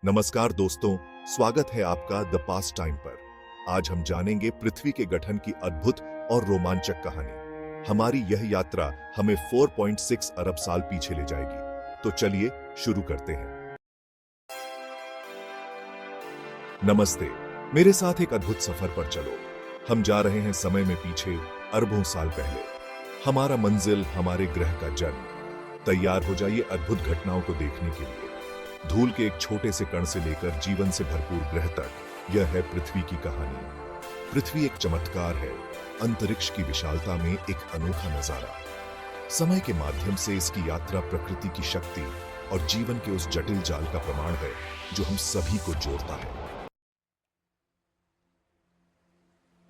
नमस्कार दोस्तों, स्वागत है आपका द पास्ट टाइम पर। आज हम जानेंगे पृथ्वी के गठन की अद्भुत और रोमांचक कहानी। हमारी यह यात्रा हमें 4.6 अरब साल पीछे ले जाएगी। तो चलिए शुरू करते हैं। नमस्ते, मेरे साथ एक अद्भुत सफर पर चलो। हम जा रहे हैं समय में पीछे अरबों साल पहले। हमारा मंजिल, हमारे ग्रह का जन्म। तैयार हो जाइए अद्भुत घटनाओं को देखने के लिए। धूल के एक छोटे से कण से लेकर जीवन से भरपूर ग्रह तक, यह है पृथ्वी की कहानी। पृथ्वी एक चमत्कार है, अंतरिक्ष की विशालता में एक अनोखा नजारा। समय के माध्यम से इसकी यात्रा प्रकृति की शक्ति और जीवन के उस जटिल जाल का प्रमाण है जो हम सभी को जोड़ता है।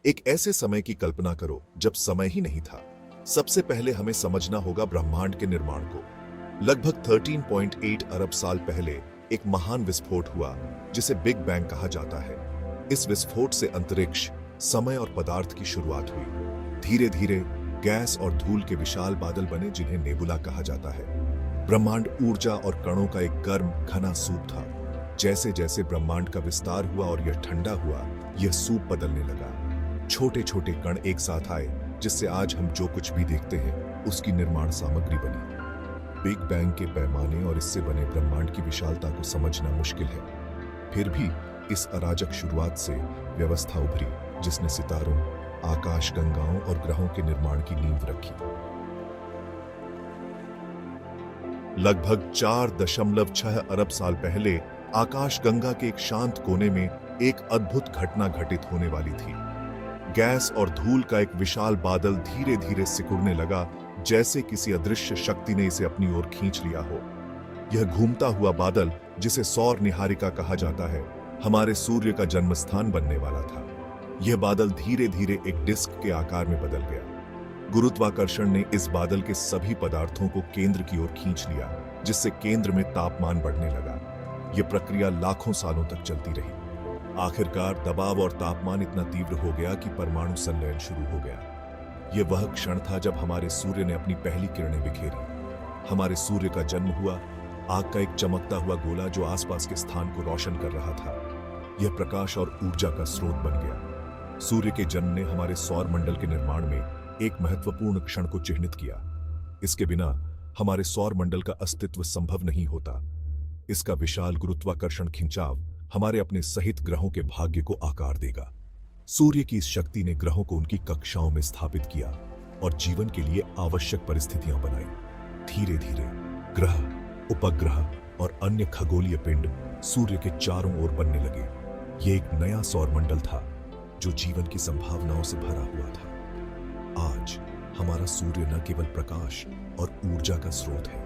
एक ऐसे समय की कल्पना करो जब समय ही नहीं था। सबसे पहले हमें समझना होगा ब्रह्मांड के निर्माण को। लगभग 13.8 अरब साल पहले एक महान विस्फोट हुआ जिसे बिग बैंग कहा जाता है। इस विस्फोट से अंतरिक्ष, समय और पदार्थ की शुरुआत हुई। धीरे धीरे गैस और धूल के विशाल बादल बने जिन्हें नेबुला कहा जाता है। ब्रह्मांड ऊर्जा और कणों का एक गर्म घना सूप था। जैसे जैसे ब्रह्मांड का विस्तार हुआ और यह ठंडा हुआ, यह सूप बदलने लगा। छोटे छोटे कण एक साथ आए जिससे आज हम जो कुछ भी देखते हैं उसकी निर्माण सामग्री बनी। बिग बैंग के पैमाने और इससे बने ब्रह्मांड की विशालता को समझना मुश्किल है। फिर भी इस अराजक शुरुआत से व्यवस्था उभरी जिसने सितारों, आकाश गंगाओं और ग्रहों के निर्माण की नींव रखी। लगभग 4.6 अरब साल पहले आकाश गंगा के एक शांत कोने में एक अद्भुत घटना घटित होने वाली थी। गैस और धूल का एक विशाल बादल धीरे धीरे सिकुड़ने लगा, जैसे किसी अदृश्य शक्ति ने इसे अपनी ओर खींच लिया हो। यह घूमता हुआ बादल, जिसे सौर निहारिका कहा जाता है, हमारे सूर्य का जन्म स्थान बनने वाला था। यह बादल धीरे धीरे एक डिस्क के आकार में बदल गया। गुरुत्वाकर्षण ने इस बादल के सभी पदार्थों को केंद्र की ओर खींच लिया, जिससे केंद्र में तापमान बढ़ने लगा। यह प्रक्रिया लाखों सालों तक चलती रही। आखिरकार दबाव और तापमान इतना तीव्र हो गया कि परमाणु संलयन शुरू हो गया। यह वह क्षण था जब हमारे सूर्य ने अपनी पहली किरणें बिखेरी। हमारे सूर्य का जन्म हुआ, आग का एक चमकता हुआ गोला जो आसपास के स्थान को रोशन कर रहा था। यह प्रकाश और ऊर्जा का स्रोत बन गया। सूर्य के जन्म ने हमारे सौर मंडल के निर्माण में एक महत्वपूर्ण क्षण को चिह्नित किया। इसके बिना हमारे सौर मंडल का अस्तित्व संभव नहीं होता। इसका विशाल गुरुत्वाकर्षण खिंचाव हमारे अपने सहित ग्रहों के भाग्य को आकार देगा। सूर्य की इस शक्ति ने ग्रहों को उनकी कक्षाओं में स्थापित किया और जीवन के लिए आवश्यक परिस्थितियां बनाई। धीरे धीरे ग्रह, उपग्रह और अन्य खगोलीय पिंड सूर्य के चारों ओर बनने लगे। यह एक नया सौरमंडल था जो जीवन की संभावनाओं से भरा हुआ था। आज हमारा सूर्य न केवल प्रकाश और ऊर्जा का स्रोत है,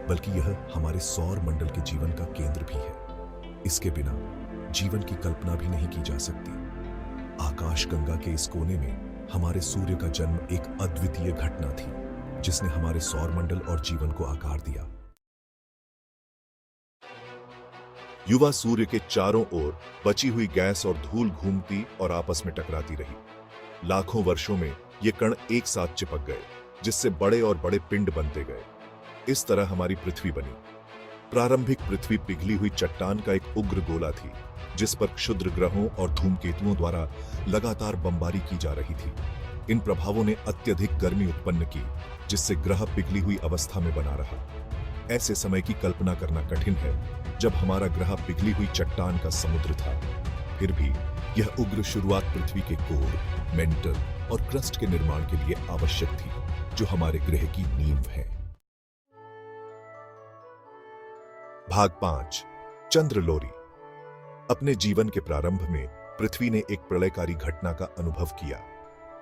बल्कि यह हमारे सौर मंडल के जीवन का केंद्र भी है। इसके बिना जीवन की कल्पना भी नहीं की जा सकती। आकाश गंगा के इस कोने में हमारे सूर्य का जन्म एक अद्वितीय घटना थी जिसने हमारे सौर मंडल और जीवन को आकार दिया। युवा सूर्य के चारों ओर बची हुई गैस और धूल घूमती और आपस में टकराती रही। लाखों वर्षों में ये कण एक साथ चिपक गए, जिससे बड़े और बड़े पिंड बनते गए। इस तरह हमारी पृथ्वी बनी। प्रारंभिक पृथ्वी पिघली हुई चट्टान का एक उग्र गोला थी जिस पर क्षुद्र ग्रहों और धूमकेतुओं द्वारा लगातार बमबारी की जा रही थी। इन प्रभावों ने अत्यधिक गर्मी उत्पन्न की, जिससे ग्रह पिघली हुई अवस्था में बना रहा। ऐसे समय की कल्पना करना कठिन है जब हमारा ग्रह पिघली हुई चट्टान का समुद्र था। फिर भी यह उग्र शुरुआत पृथ्वी के कोर, मेंटल और क्रस्ट के निर्माण के लिए आवश्यक थी, जो हमारे ग्रह की नींव है। भाग 5, चंद्रलोरी। अपने जीवन के प्रारंभ में पृथ्वी ने एक प्रलयकारी घटना का अनुभव किया।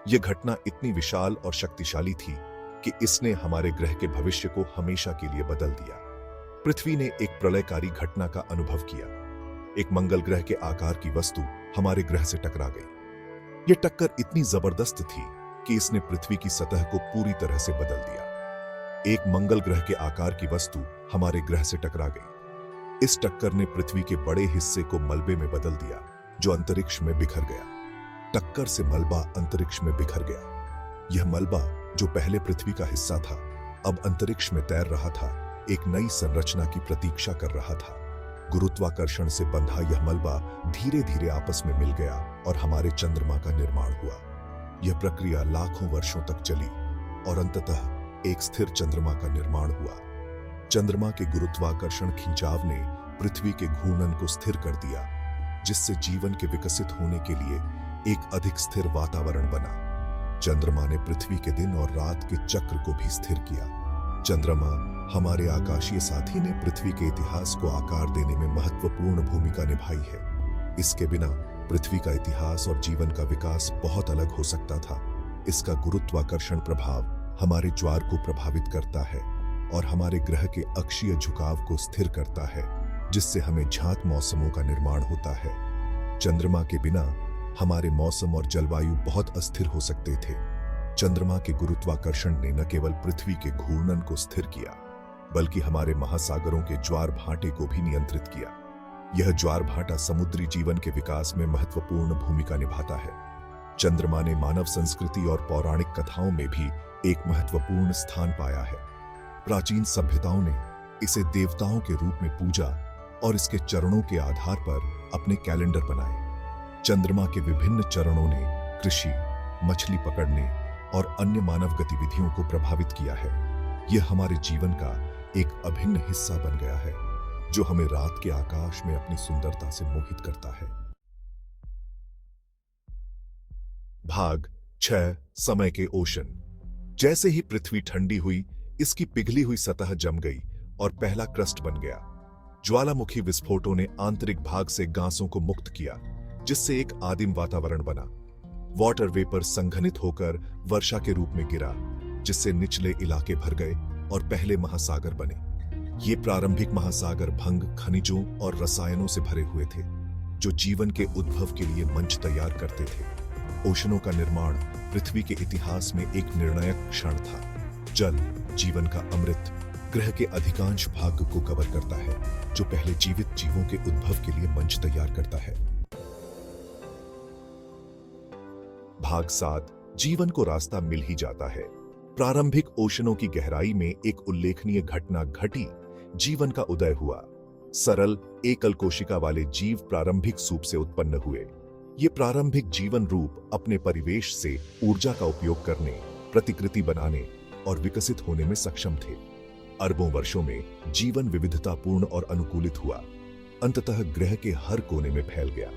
यह घटना इतनी विशाल और शक्तिशाली थी कि इसने हमारे ग्रह के भविष्य को हमेशा के लिए बदल दिया। पृथ्वी ने एक प्रलयकारी घटना का अनुभव किया। एक मंगल ग्रह के आकार की वस्तु हमारे ग्रह से टकरा गई। यह टक्कर इतनी जबरदस्त थी कि इसने पृथ्वी की सतह को पूरी तरह से बदल दिया। एक मंगल ग्रह के आकार की वस्तु हमारे ग्रह से टकरा गई। इस टक्कर ने पृथ्वी के बड़े हिस्से को मलबे में बदल दिया, जो अंतरिक्ष में बिखर गया। टक्कर से मलबा अंतरिक्ष में बिखर गया। यह मलबा, जो पहले पृथ्वी का हिस्सा था, अब अंतरिक्ष में तैर रहा था, एक नई संरचना की प्रतीक्षा कर रहा था। गुरुत्वाकर्षण से बंधा यह मलबा धीरे धीरे आपस में मिल गया और हमारे चंद्रमा का निर्माण हुआ। यह प्रक्रिया लाखों वर्षों तक चली और अंततः एक स्थिर चंद्रमा का निर्माण हुआ। चंद्रमा के गुरुत्वाकर्षण खिंचाव ने पृथ्वी के घूर्णन को स्थिर कर दिया, जिससे जीवन के विकसित होने के लिए एक अधिक स्थिर वातावरण बना। चंद्रमा ने पृथ्वी के दिन और रात के चक्र को भी स्थिर किया। चंद्रमा हमारे आकाशीय साथी ने पृथ्वी के इतिहास को आकार देने में महत्वपूर्ण भूमिका निभाई है। इसके बिना पृथ्वी का इतिहास और जीवन का विकास बहुत अलग हो सकता था। इसका गुरुत्वाकर्षण प्रभाव हमारे ज्वार को प्रभावित करता है और हमारे ग्रह के अक्षीय झुकाव को स्थिर करता है, जिससे हमें झांत मौसमों का निर्माण होता है। चंद्रमा के बिना हमारे मौसम और जलवायु बहुत अस्थिर हो सकते थे। चंद्रमा के गुरुत्वाकर्षण ने न केवल पृथ्वी के घूर्णन को स्थिर किया, बल्कि हमारे महासागरों के ज्वार भाटे को भी नियंत्रित किया। यह ज्वार भाटा समुद्री जीवन के विकास में महत्वपूर्ण भूमिका निभाता है। चंद्रमा ने मानव संस्कृति और पौराणिक कथाओं में भी एक महत्वपूर्ण स्थान पाया है। प्राचीन सभ्यताओं ने इसे देवताओं के रूप में पूजा और इसके चरणों के आधार पर अपने कैलेंडर बनाए। चंद्रमा के विभिन्न चरणों ने कृषि, मछली पकड़ने और अन्य मानव गतिविधियों को प्रभावित किया है। यह हमारे जीवन का एक अभिन्न हिस्सा बन गया है, जो हमें रात के आकाश में अपनी सुंदरता से मोहित करता है। भाग 6, समय के ओशन। जैसे ही पृथ्वी ठंडी हुई, इसकी पिघली हुई सतह जम गई और पहला क्रस्ट बन गया। ज्वालामुखी विस्फोटों ने आंतरिक भाग से गांसों को मुक्त किया, जिससे एक आदिम वातावरण बना। वाटर वेपर संघनित होकर वर्षा के रूप में गिरा, जिससे निचले इलाके भर गए और पहले महासागर बने। ये प्रारंभिक महासागर भंग, खनिजों और रसायनों से भरे हुए थे, जो जीवन के उद्भव के लिए मंच तैयार करते थे। ओशनों का निर्माण पृथ्वी के इतिहास में एक निर्णायक क्षण था। जल, जीवन का अमृत, ग्रह के अधिकांश भाग को कवर करता है, जो पहले जीवित जीवों के उद्भव के लिए मंच तैयार करता है। भाग 7, जीवन को रास्ता मिल ही जाता है। प्रारंभिक ओशनों की गहराई में एक उल्लेखनीय घटना घटी। जीवन का उदय हुआ। सरल एकल कोशिका वाले जीव प्रारंभिक सूप से उत्पन्न हुए। ये प्रारंभिक जीवन रूप अपने परिवेश से ऊर्जा का उपयोग करने, प्रतिकृति बनाने और विकसित होने में सक्षम थे। अरबों वर्षों में जीवन विविधतापूर्ण और अनुकूलित हुआ, अंततः ग्रह के हर कोने में फैल गया।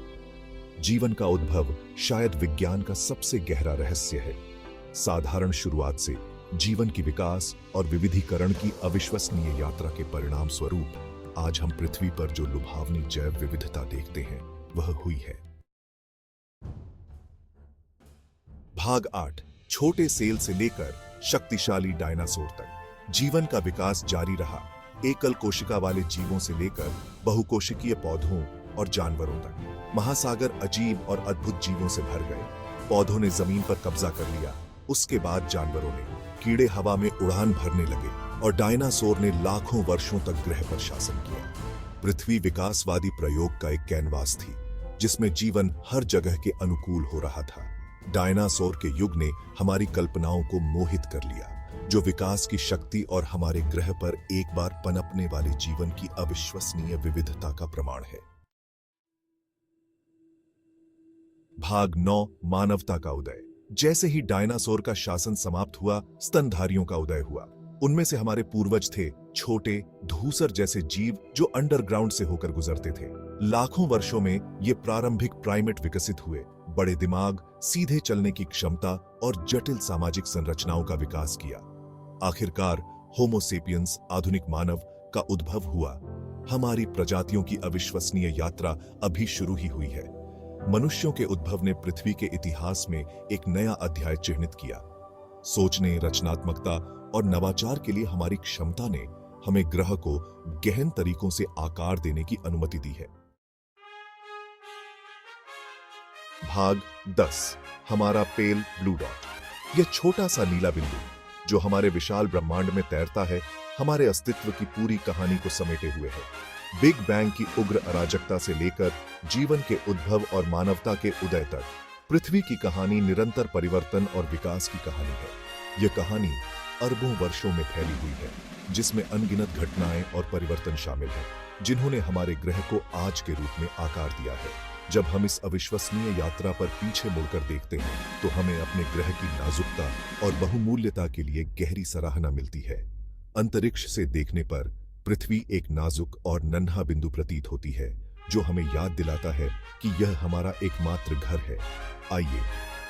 जीवन का उद्भव शायद विज्ञान का सबसे गहरा रहस्य है। साधारण शुरुआत से जीवन की विकास और विविधीकरण की अविश्वसनीय यात्रा के परिणाम स्वरूप आज हम पृथ्वी पर जो लुभावनी जैव विविधता देखते हैं, वह हुई है। भाग 8, छोटे सेल से लेकर शक्तिशाली डायनासोर तक जीवन का विकास जारी रहा। एकल कोशिका वाले जीवों से लेकर बहुकोशिकीय पौधों और जानवरों तक। महासागर अजीब और अद्भुत जीवों से भर गए। पौधों ने जमीन पर कब्जा कर लिया, उसके बाद जानवरों ने। कीड़े हवा में उड़ान भरने लगे और डायनासोर ने लाखों वर्षों तक ग्रह पर शासन किया। पृथ्वी विकासवादी प्रयोग का एक कैनवास थी, जिसमें जीवन हर जगह के अनुकूल हो रहा था। डायनासोर के युग ने हमारी कल्पनाओं को मोहित कर लिया, जो विकास की शक्ति और हमारे ग्रह पर एक बार पनपने वाले जीवन की अविश्वसनीय विविधता का प्रमाण है। भाग 9, मानवता का उदय। जैसे ही डायनासोर का शासन समाप्त हुआ, स्तनधारियों का उदय हुआ। उनमें से हमारे पूर्वज थे छोटे धूसर जैसे जीव जो अंडरग्राउंड से होकर गुजरते थे। लाखों वर्षों में ये प्रारंभिक प्राइमेट विकसित हुए। बड़े दिमाग, सीधे चलने की क्षमता और जटिल सामाजिक संरचनाओं का विकास किया। आखिरकार होमो सेपियंस, आधुनिक मानव का उद्भव हुआ। हमारी प्रजातियों की अविश्वसनीय यात्रा अभी शुरू ही हुई है। मनुष्यों के उद्भव ने पृथ्वी के इतिहास में एक नया अध्याय चिह्नित किया। सोचने, रचनात्मकता और नवाचार के लिए हमारी क्षमता ने हमें ग्रह को गहन तरीकों से आकार देने की अनुमति दी है। भाग 10, हमारा पेल ब्लू डॉट। यह छोटा सा नीला बिंदु जो हमारे विशाल ब्रह्मांड में तैरता है, हमारे अस्तित्व की पूरी कहानी को समेटे हुए है। बिग बैंग की उग्र अराजकता से लेकर जीवन के उद्भव और मानवता के उदय तक पृथ्वी की कहानी निरंतर परिवर्तन और विकास की कहानी है। यह कहानी अरबों वर्षों में फैली हुई है, जिसमें अनगिनत घटनाएं और परिवर्तन शामिल हैं। जिन्होंने हमारे ग्रह को आज के रूप में आकार दिया है। जब हम इस अविश्वसनीय यात्रा पर पीछे मुड़कर देखते हैं तो हमें अपने ग्रह की नाजुकता और बहुमूल्यता के लिए गहरी सराहना मिलती है। अंतरिक्ष से देखने पर पृथ्वी एक नाजुक और नन्हा बिंदु प्रतीत होती है, जो हमें याद दिलाता है कि यह हमारा एकमात्र घर है। आइए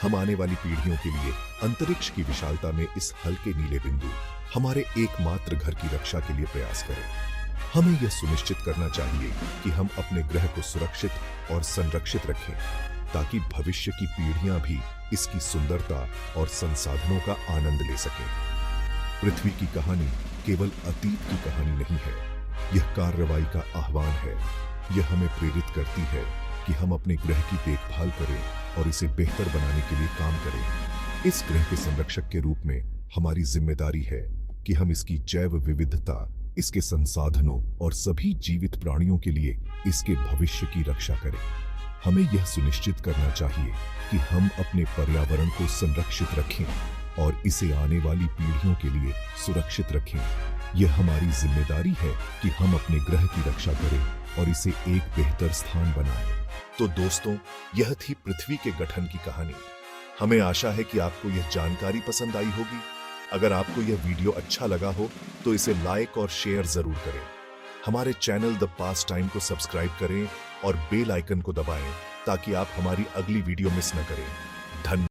हम आने वाली पीढ़ियों के लिए अंतरिक्ष की विशालता में इस हल्के नीले बिंदु, हमारे एकमात्र घर की रक्षा के लिए प्रयास करें। हमें यह सुनिश्चित करना चाहिए कि हम अपने ग्रह को सुरक्षित और संरक्षित रखें, ताकि भविष्य की पीढ़ियां भी इसकी सुंदरता और संसाधनों का आनंद ले सकें। पृथ्वी की कहानी केवल अतीत की कहानी नहीं है, यह कार्रवाई का आह्वान है। यह हमें प्रेरित करती है कि हम अपने ग्रह की देखभाल करें और इसे बेहतर बनाने के लिए काम करें। इस ग्रह के संरक्षक के रूप में हमारी जिम्मेदारी है कि हम इसकी जैव विविधता, इसके संसाधनों और सभी जीवित प्राणियों के लिए इसके भविष्य की रक्षा करें। हमें यह सुनिश्चित करना चाहिए कि हम अपने पर्यावरण को संरक्षित रखें और इसे आने वाली पीढ़ियों के लिए सुरक्षित रखें। यह हमारी जिम्मेदारी है कि हम अपने ग्रह की रक्षा करें और इसे एक बेहतर स्थान बनाएं। तो दोस्तों, यह थी पृथ्वी के गठन की कहानी। हमें आशा है कि आपको यह जानकारी पसंद आई होगी। अगर आपको यह वीडियो अच्छा लगा हो तो इसे लाइक और शेयर जरूर करें। हमारे चैनल द पास्ट टाइम को सब्सक्राइब करें और बेल आइकन को दबाएं ताकि आप हमारी अगली वीडियो मिस न करें। धन्यवाद।